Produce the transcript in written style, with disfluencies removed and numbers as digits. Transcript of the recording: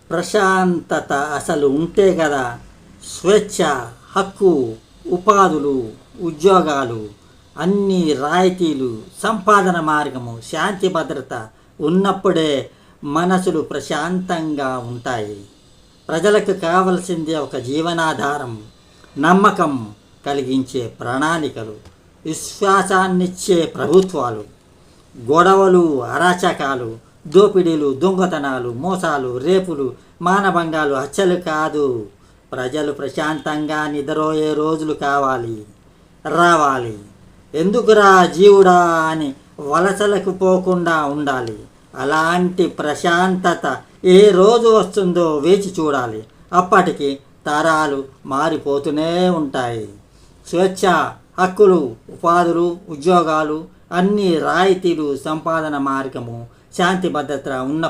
ప్రశాంతత అసలు ఉంటే కదా స్వేచ్ఛ, హక్కు, ఉపాధులు, ఉద్యోగాలు, అన్ని రాయితీలు, సంపాదన మార్గము, శాంతి భద్రత ఉన్నప్పుడే మనసులు ప్రశాంతంగా ఉంటాయి. ప్రజలకు కావలసింది ఒక జీవనాధారం, నమ్మకం కలిగించే ప్రణాళికలు, విశ్వాసాన్నిచ్చే ప్రభుత్వాలు. గొడవలు, అరాచకాలు, దోపిడీలు, దొంగతనాలు, మోసాలు, రేపులు, మానభంగాలు, హత్యలు కాదు. ప్రజలు ప్రశాంతంగా నిద్రపోయే రోజులు రావాలి. ఎందుకురా జీవుడా అని వలసలకు పోకుండా ఉండాలి. అలాంటి ప్రశాంతత ఏ రోజు వస్తుందో వేచి చూడాలి. అప్పటికి తరాలు మారిపోతూనే ఉంటాయి. స్వేచ్ఛ, హక్కులు, ఉపాధులు, ఉద్యోగాలు, అన్ని రాయితీలు, సంపాదన మార్గము, శాంతి భద్రత ఉన్న